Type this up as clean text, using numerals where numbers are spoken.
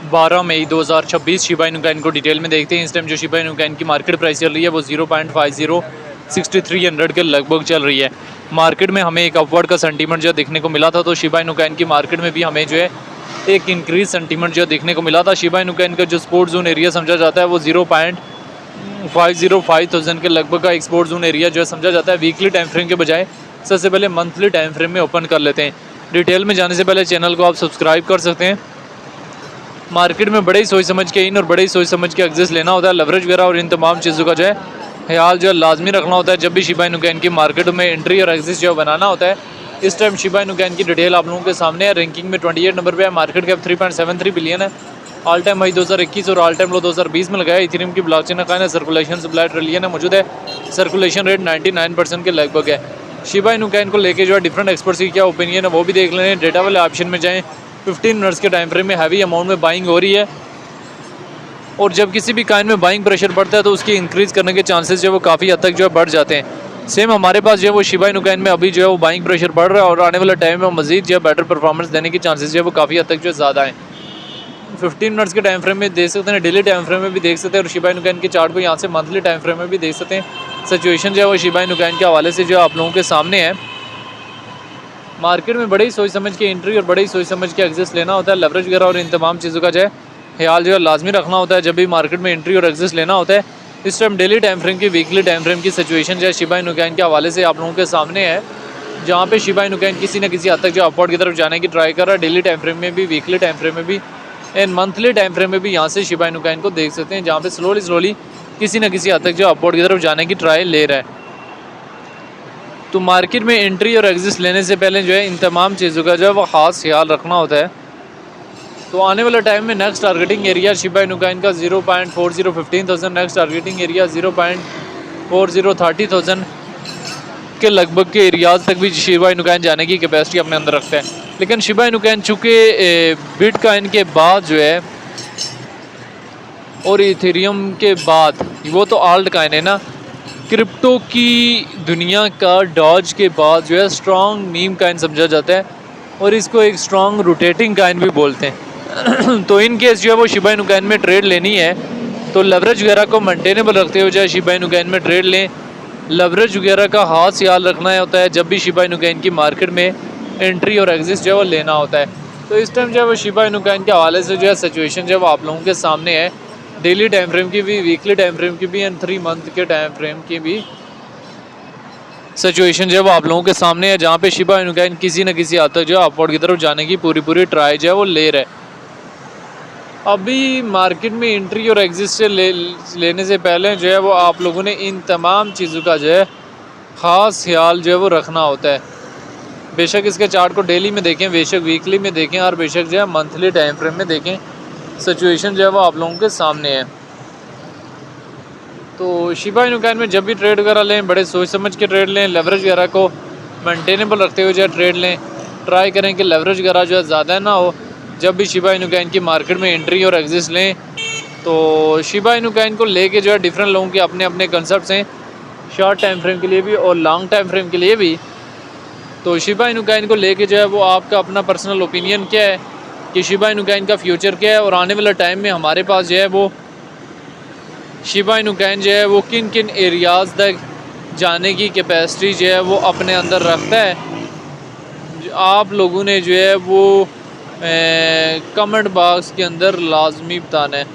12 मई 2026 Shiba Inu coin को detail में देखते हैं। इस टाइम जो शिबा इनू कॉइन की मार्केट प्राइस चल रही है वो 0.5063 के लगभग चल रही है। मार्केट में हमें एक अपवर्ड का सेंटीमेंट जो देखने को मिला था, तो शिबा इनू कॉइन की मार्केट में भी हमें जो है एक इंक्रीज सेंटीमेंट जो देखने को मिला था। शिबा इनू कॉइन का जो सपोर्ट जोन एरिया समझा जाता है वो 0.505000 के लगभग का एक्सपोर्ट जोन एरिया जो है समझा जाता है। वीकली टाइम फ्रेम के बजाय सबसे पहले मंथली टाइम फ्रेम में ओपन कर लेते हैं। डिटेल में जाने से पहले चैनल को आप सब्सक्राइब कर सकते हैं। मार्केट में बड़े ही सोच समझ के इन और बड़े ही सोच समझ के एग्जिस्ट लेना होता है। लेवरेज वगैरह और इन तमाम चीज़ों का जो है ख्याल जो है लाजमी रखना होता है जब भी शिबा इनू कॉइन की मार्केट में एंट्री और एग्जिस्ट जो बनाना होता है। इस टाइम शिबा इनू कॉइन की डिटेल आप लोगों के सामने है। रैंकिंग में 28 नंबर पे है। मार्केट कैप 3.73 बिलियन है। ऑल टाइम हाई 2021 और ऑल टाइम लो 2020 में लगाया। इथेरियम की ब्लॉकचेन का सर्कुलेशन सप्लाई ट्रिलियन है मौजूद है। सर्कुलेशन रेट 99% के लगभग है। शिबा इनू कॉइन को लेके जो है डिफरेंट एक्सपर्ट्स की क्या ओपिनियन है वो भी देख लें। डेटा वाले ऑप्शन में जाएँ। 15 मिनट्स के टाइम फ्रेम में हैवी अमाउंट में बाइंग हो रही है, और जब किसी भी कॉइन में बाइंग प्रेशर बढ़ता है तो उसकी इंक्रीज़ करने के चांसेस जो है वो काफ़ी हद तक जो है बढ़ जाते हैं। सेम हमारे पास जो है वो शिबा इनू कॉइन में अभी जो है वो बाइंग प्रेशर बढ़ रहा है, और आने वाले टाइम में मजीद जो है बेटर परफॉर्मेंस देने की चांसेस जो है वो काफ़ी हद तक जो है ज़्यादा है। 15 मिनट्स के टाइम फ्रेम में देख सकते हैं, डेली टाइम फ्रेम में भी देख सकते हैं, और शिबा इनू कॉइन के चार्ट को यहाँ से मंथली टाइम फ्रेम में भी देख सकते हैं। सिचुएशन जो है वो शिबा इनू कॉइन के हवाले से जो है आप लोगों के सामने है। मार्केट में बड़ी सोच समझ के एंट्री और बड़ी सोच समझ के एग्जिस्ट लेना होता है। लेवरेज वगैरह और इन तमाम चीज़ों का जो है ख्याल जो है लाजमी रखना होता है जब भी मार्केट में एंट्री और एग्जिस्ट लेना होता है। इस टाइम डेली टाइम फ्रेम की वीकली टाइम फ्रेम की सिचुएशन जो है शिबा इनू कॉइन के हवाले से आप लोगों के सामने है, जहाँ पे शिबा इनू कॉइन किसी न किसी हद तक जो अपवर्ड की तरफ जाने की ट्राई कर रहा है। डेली टाइम फ्रेम में भी, वीकली टाइम फ्रेम में भी एंड मंथली टाइम फ्रेम में भी यहाँ से शिबा इनू कॉइन को देख सकते हैं, जहाँ पे स्लोली किसी न किसी हद तक जो अपवर्ड की तरफ जाने की ट्राई ले रहा है। तो मार्केट में एंट्री और एग्जिस्ट लेने से पहले जो है इन तमाम चीज़ों का जो है वो ख़ास ख्याल रखना होता है। तो आने वाले टाइम में next targeting area Shiba Inu coin का 0.4015,000, नेक्स्ट टारगेटिंग एरिया 0.4030,000 के लगभग के एरियाज़ तक भी शिबा इनू कॉइन जाने की कैपेसिटी अपने अंदर रखता है। लेकिन शिबा इनू कॉइन चूँकि बिटकॉइन के बाद जो है और इथेरियम के बाद वो तो आल्ट कॉइन है ना, क्रिप्टो की दुनिया का डॉज के बाद जो है स्ट्रॉन्ग मीम कॉइन समझा जाता है, और इसको एक स्ट्रॉन्ग रोटेटिंग कॉइन भी बोलते हैं। तो इन केस जो है वो शिबा इनू कॉइन में ट्रेड लेनी है तो लेवरेज वगैरह को मेंटेनेबल रखते हुए जो है शिबा इनू कॉइन में ट्रेड लें। लेवरेज वगैरह का खास ख्याल रखना होता है जब भी शिबा इनू कॉइन की मार्केट में एंट्री और एग्जिस्ट जो है वो लेना होता है। तो इस टाइम जो है वो शिबा इनू कॉइन के हवाले से जो है सिचुएशन जो है वो आप लोगों के सामने है। डेली टाइम फ्रेम की भी, वीकली टाइम फ्रेम की भी एंड 3 मंथ के टाइम फ्रेम की भी सिचुएशन जो है वो आप लोगों के सामने है, जहाँ पे शिबा इनू कॉइन किसी न किसी हद तक जो है अपवर्ड की तरफ जाने की पूरी ट्राई जो है वो ले रहा है। अभी मार्केट में एंट्री और एग्जिस्ट लेने से पहले जो है वो आप लोगों ने इन तमाम चीज़ों का जो है ख़ास ख्याल जो है वो रखना होता है। बेशक इसके चार्ट को डेली में देखें, बेशक वीकली में देखें, और बेशक जो है मंथली टाइम फ्रेम में देखें। सिचुएशन जो है वो आप लोगों के सामने है। तो शिबा इनू कॉइन में जब भी ट्रेड वगैरह लें बड़े सोच समझ के ट्रेड लें। लेवरेज वगैरह को मेंटेनेबल रखते हुए जो है ट्रेड लें। ट्राई करें कि लेवरेज वगैरह जो है ज़्यादा ना हो जब भी शिबा इनू कॉइन की मार्केट में एंट्री और एग्जिस्ट लें। तो शिबा इनू कॉइन को लेके जो है डिफरेंट लोगों के अपने अपने कंसेप्ट हैं, शॉर्ट टाइम फ्रेम के लिए भी और लॉन्ग टाइम फ्रेम के लिए भी। तो शिबा इनू कॉइन को लेके जो है वो आपका अपना पर्सनल ओपिनियन क्या है कि शिबा इनू कॉइन का फ्यूचर क्या है, और आने वाले टाइम में हमारे पास जो है वो शिबा इनू कॉइन जो है वो किन किन एरियाज़ तक जाने की कैपेसिटी जो है वो अपने अंदर रखता है। आप लोगों ने जो है वो कमेंट बॉक्स के अंदर लाजमी बताना है।